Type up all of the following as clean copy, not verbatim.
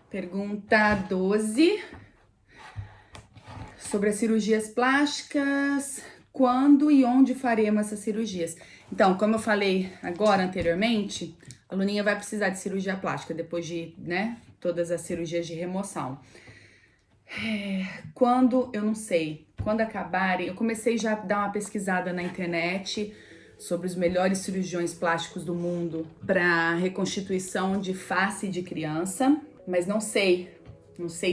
Pergunta 12. Sobre as cirurgias plásticas, quando e onde faremos essas cirurgias? Então, como eu falei agora anteriormente, a Luninha vai precisar de cirurgia plástica depois de, né, todas as cirurgias de remoção. Quando, eu não sei, quando acabarem, eu comecei já a dar uma pesquisada na internet sobre os melhores cirurgiões plásticos do mundo para reconstituição de face de criança, mas não sei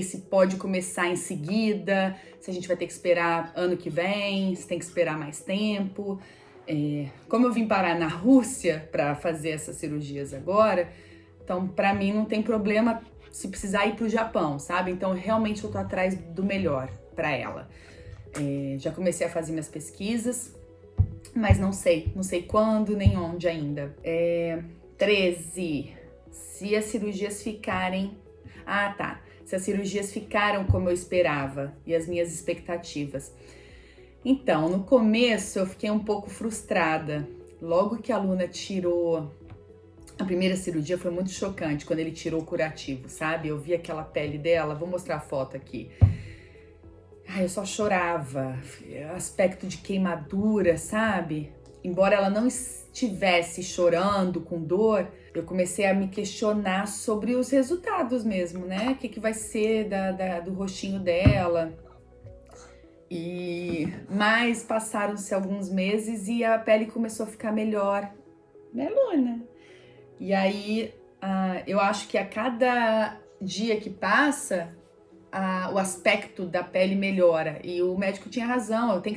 se pode começar em seguida, se a gente vai ter que esperar ano que vem, se tem que esperar mais tempo. Como eu vim parar na Rússia para fazer essas cirurgias agora, então para mim não tem problema se precisar ir pro Japão, sabe? Então realmente eu tô atrás do melhor para ela. Já comecei a fazer minhas pesquisas, mas não sei quando nem onde ainda. 13. Se as cirurgias ficarem... Se as cirurgias ficaram como eu esperava e as minhas expectativas. Então, no começo eu fiquei um pouco frustrada. Logo que a Luna tirou a primeira cirurgia, foi muito chocante quando ele tirou o curativo, sabe? Eu vi aquela pele dela, vou mostrar a foto aqui. Eu só chorava, aspecto de queimadura, sabe? Embora ela não estivesse chorando com dor, eu comecei a me questionar sobre os resultados mesmo, né? O que vai ser do rostinho dela. Mas passaram-se alguns meses e a pele começou a ficar melhor, né, Luna? E aí, eu acho que a cada dia que passa, o aspecto da pele melhora. E o médico tinha razão, eu tenho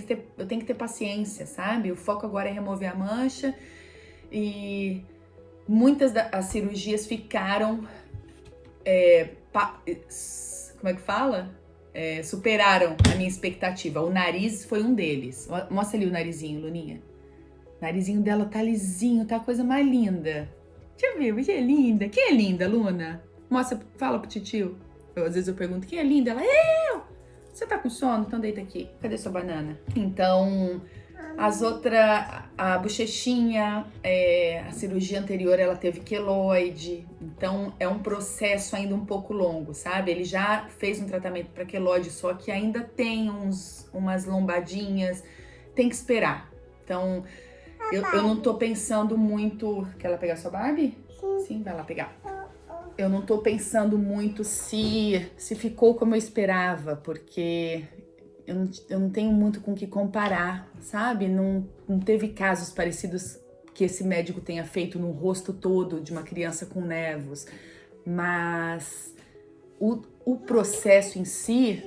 que ter paciência, sabe? O foco agora é remover a mancha. E muitas das cirurgias ficaram... como é que fala? Superaram a minha expectativa. O nariz foi um deles. Mostra ali o narizinho, Luninha. O narizinho dela tá lisinho, tá a coisa mais linda. Deixa eu ver, que é linda. Quem é linda, Luna? Mostra, fala pro titio. Às vezes eu pergunto, quem é linda? Ela, eu! Você tá com sono? Então deita aqui. Cadê sua banana? Então, as outras, a bochechinha, a cirurgia anterior, ela teve queloide. Então, é um processo ainda um pouco longo, sabe? Ele já fez um tratamento para queloide, só que ainda tem umas lombadinhas. Tem que esperar. Então, eu não tô pensando muito... Quer ela pegar sua Barbie? Sim, vai lá pegar. Eu não tô pensando muito se ficou como eu esperava, porque eu não tenho muito com o que comparar, sabe? Não teve casos parecidos que esse médico tenha feito no rosto todo de uma criança com nervos, mas o processo em si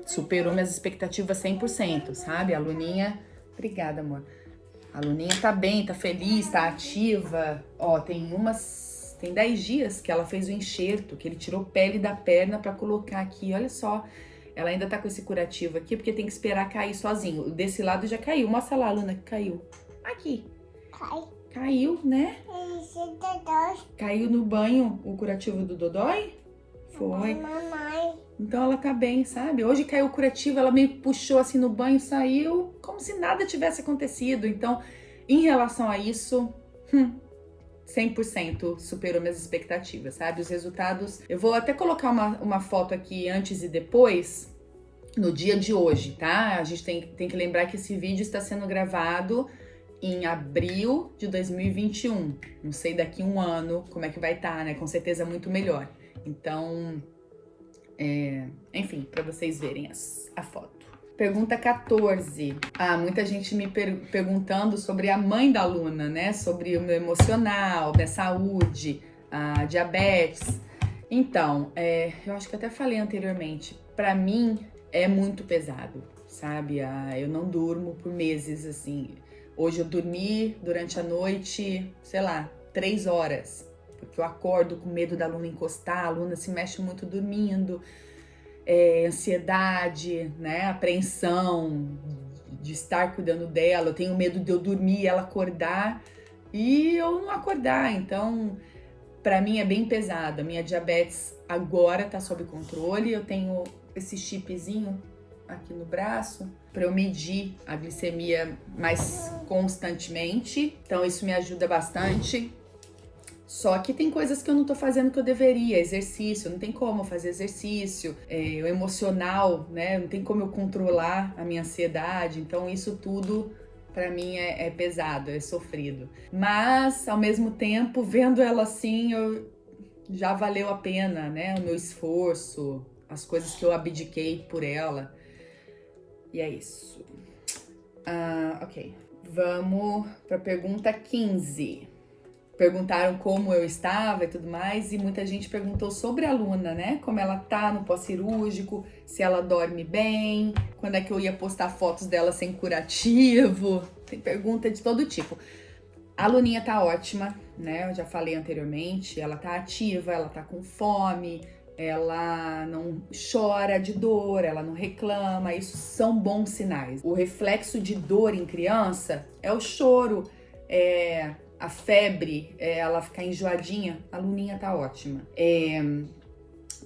superou minhas expectativas 100%, sabe? A Luninha... Obrigada, amor. A Luninha tá bem, tá feliz, tá ativa. Tem 10 dias que ela fez o enxerto, que ele tirou pele da perna pra colocar aqui. Olha só, ela ainda tá com esse curativo aqui, porque tem que esperar cair sozinho. Desse lado já caiu. Mostra lá, Luna, que caiu. Aqui. Caiu, né? Caiu no banho o curativo do Dodói? Foi. Mamãe. Então ela tá bem, sabe? Hoje caiu o curativo, ela me puxou assim no banho, saiu como se nada tivesse acontecido. Então, em relação a isso... 100% superou minhas expectativas, sabe? Os resultados... Eu vou até colocar uma foto aqui antes e depois, no dia de hoje, tá? A gente tem que lembrar que esse vídeo está sendo gravado em abril de 2021. Não sei daqui um ano como é que vai estar, né? Com certeza muito melhor. Então, enfim, para vocês verem a foto. Pergunta 14. Muita gente me perguntando sobre a mãe da Luna, né? Sobre o meu emocional, minha saúde, a diabetes. Então, eu acho que eu até falei anteriormente, pra mim é muito pesado, sabe? Eu não durmo por meses, assim. Hoje eu dormi durante a noite, sei lá, 3 horas. Porque eu acordo com medo da Luna encostar, a Luna se mexe muito dormindo. Ansiedade, né, apreensão de estar cuidando dela, eu tenho medo de eu dormir e ela acordar e eu não acordar, então pra mim é bem pesado. A minha diabetes agora tá sob controle, eu tenho esse chipzinho aqui no braço para eu medir a glicemia mais constantemente. Então isso me ajuda bastante. Só que tem coisas que eu não tô fazendo que eu deveria, exercício, não tem como eu fazer exercício, o emocional, né, não tem como eu controlar a minha ansiedade, então isso tudo pra mim é pesado, é sofrido. Mas, ao mesmo tempo, vendo ela assim, já valeu a pena, né, o meu esforço, as coisas que eu abdiquei por ela, e é isso. Ok, vamos pra pergunta 15. Perguntaram como eu estava e tudo mais, e muita gente perguntou sobre a Luna, né? Como ela tá no pós-cirúrgico, se ela dorme bem, quando é que eu ia postar fotos dela sem curativo. Tem pergunta de todo tipo. A Luninha tá ótima, né? Eu já falei anteriormente, ela tá ativa, ela tá com fome, ela não chora de dor, ela não reclama, isso são bons sinais. O reflexo de dor em criança é o choro, a febre, ela ficar enjoadinha. A Luninha tá ótima.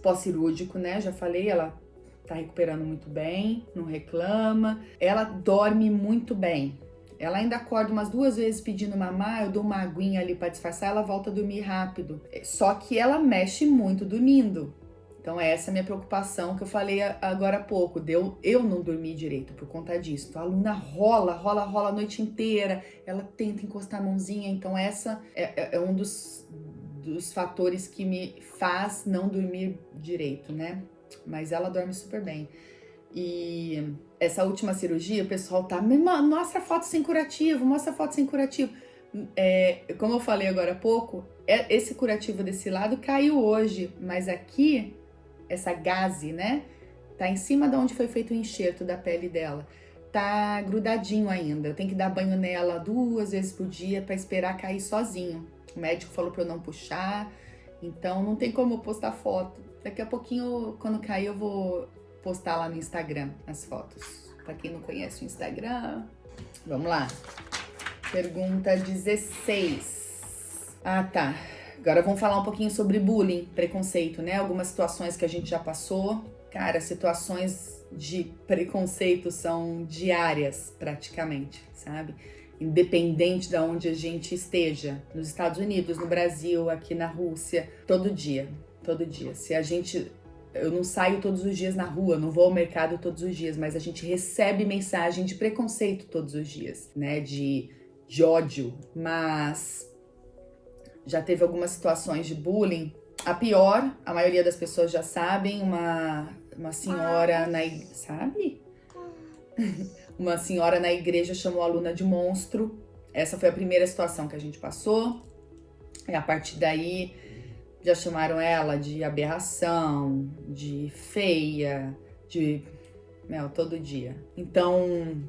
Pós-cirúrgico, né? Já falei, ela tá recuperando muito bem, não reclama. Ela dorme muito bem. Ela ainda acorda umas 2 vezes pedindo mamar, eu dou uma aguinha ali pra disfarçar, ela volta a dormir rápido. Só que ela mexe muito dormindo. Então essa é a minha preocupação que eu falei agora há pouco, eu não dormir direito por conta disso. Então a Luna rola a noite inteira, ela tenta encostar a mãozinha, então essa é um dos fatores que me faz não dormir direito, né? Mas ela dorme super bem. E essa última cirurgia, o pessoal tá, mostra foto sem curativo, como eu falei agora há pouco, esse curativo desse lado caiu hoje, mas aqui, essa gaze, né, tá em cima de onde foi feito o enxerto da pele dela, tá grudadinho ainda, eu tenho que dar banho nela 2 vezes por dia pra esperar cair sozinho. O médico falou pra eu não puxar, então não tem como eu postar foto. Daqui a pouquinho, quando cair, eu vou postar lá no Instagram as fotos. Pra quem não conhece o Instagram, vamos lá. Pergunta 16. Tá. Agora vamos falar um pouquinho sobre bullying, preconceito, né? Algumas situações que a gente já passou. Cara, situações de preconceito são diárias, praticamente, sabe? Independente de onde a gente esteja. Nos Estados Unidos, no Brasil, aqui na Rússia. Todo dia. Eu não saio todos os dias na rua, não vou ao mercado todos os dias, mas a gente recebe mensagem de preconceito todos os dias, né? De ódio. Mas já teve algumas situações de bullying. A pior, a maioria das pessoas já sabem, uma senhora sabe? Uma senhora na igreja chamou a Luna de monstro. Essa foi a primeira situação que a gente passou. E a partir daí já chamaram ela de aberração, de feia, todo dia. Então,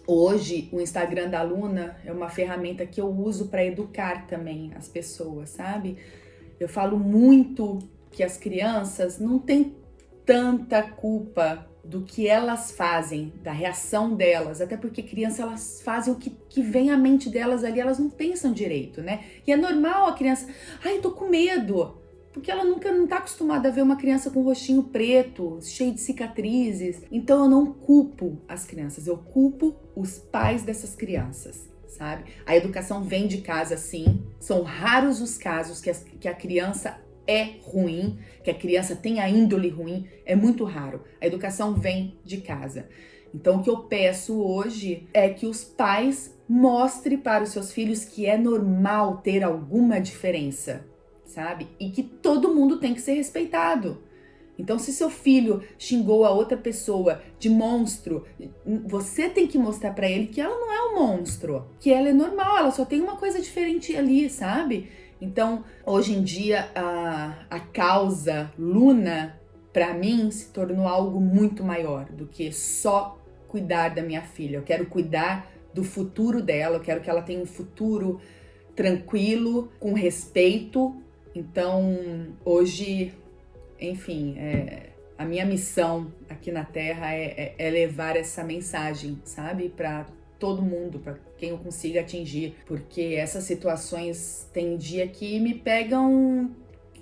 hoje, o Instagram da Luna é uma ferramenta que eu uso para educar também as pessoas, sabe? Eu falo muito que as crianças não têm tanta culpa do que elas fazem, da reação delas, até porque crianças, elas fazem o que vem à mente delas ali, elas não pensam direito, né? E é normal a criança, eu tô com medo, porque ela não tá acostumada a ver uma criança com o rostinho preto, cheio de cicatrizes. Então eu não culpo as crianças, eu culpo os pais dessas crianças, sabe? A educação vem de casa, sim, são raros os casos que a criança é ruim, que a criança tem a índole ruim, é muito raro. A educação vem de casa. Então, o que eu peço hoje é que os pais mostrem para os seus filhos que é normal ter alguma diferença, sabe? E que todo mundo tem que ser respeitado. Então, se seu filho xingou a outra pessoa de monstro, você tem que mostrar para ele que ela não é um monstro, que ela é normal, ela só tem uma coisa diferente ali, sabe? Então, hoje em dia, a causa Luna, para mim, se tornou algo muito maior do que só cuidar da minha filha. Eu quero cuidar do futuro dela, eu quero que ela tenha um futuro tranquilo, com respeito. Então, hoje, enfim, a minha missão aqui na Terra é levar essa mensagem, sabe? Para todo mundo, para quem eu consiga atingir, porque essas situações tem dia que me pegam,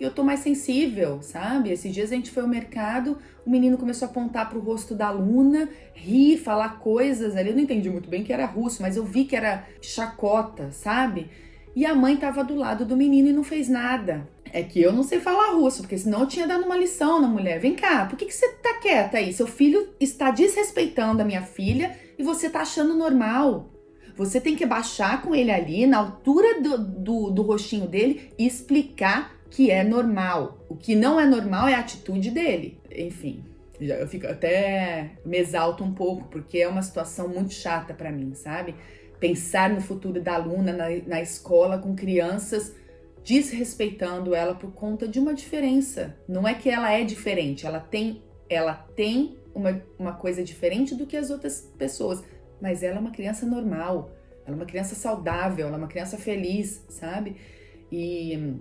eu tô mais sensível, sabe? Esses dias a gente foi ao mercado, o menino começou a apontar pro rosto da aluna, rir, falar coisas ali. Eu não entendi muito bem que era russo, mas eu vi que era chacota, sabe? E a mãe tava do lado do menino e não fez nada. É que eu não sei falar russo, porque senão eu tinha dado uma lição na mulher. Vem cá, por que você tá quieta aí? Seu filho está desrespeitando a minha filha e você tá achando normal. Você tem que baixar com ele ali, na altura do rostinho dele, e explicar que é normal. O que não é normal é a atitude dele. Enfim, eu fico até me exalto um pouco, porque é uma situação muito chata pra mim, sabe? Pensar no futuro da aluna na escola com crianças desrespeitando ela por conta de uma diferença. Não é que ela é diferente, ela tem uma coisa diferente do que as outras pessoas, mas ela é uma criança normal, ela é uma criança saudável, ela é uma criança feliz, sabe? E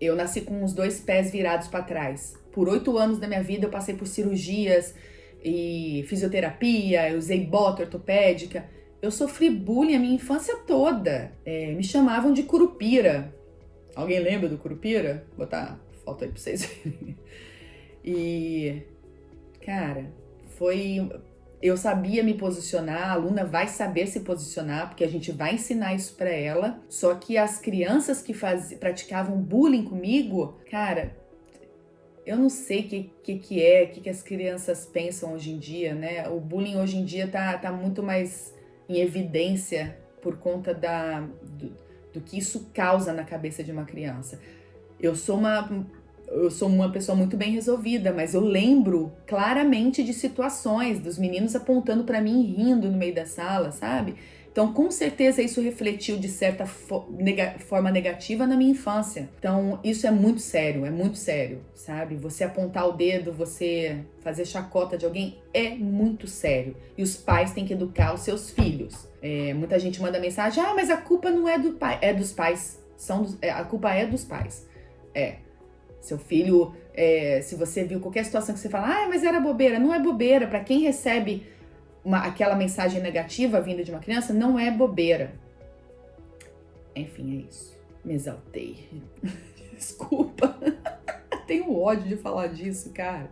eu nasci com os 2 pés virados para trás. Por 8 anos da minha vida eu passei por cirurgias e fisioterapia, eu usei bota ortopédica. Eu sofri bullying a minha infância toda. Me chamavam de Curupira. Alguém lembra do Curupira? Vou botar foto aí pra vocês verem. E, cara, eu sabia me posicionar, a aluna vai saber se posicionar, porque a gente vai ensinar isso pra ela. Só que as crianças que praticavam bullying comigo, cara, eu não sei o que as crianças pensam hoje em dia, né? O bullying hoje em dia tá muito mais em evidência por conta do que isso causa na cabeça de uma criança. Eu sou uma pessoa muito bem resolvida, mas eu lembro claramente de situações dos meninos apontando pra mim e rindo no meio da sala, sabe? Então, com certeza, isso refletiu de certa forma negativa na minha infância. Então, isso é muito sério, sabe? Você apontar o dedo, você fazer chacota de alguém é muito sério. E os pais têm que educar os seus filhos. Muita gente manda mensagem, mas a culpa não é do pai, é dos pais. A culpa é dos pais. Seu filho, se você viu qualquer situação que você fala, mas era bobeira, não é bobeira. Para quem recebe aquela mensagem negativa vinda de uma criança, não é bobeira. Enfim, é isso. Me exaltei. Desculpa. Tenho ódio de falar disso, cara.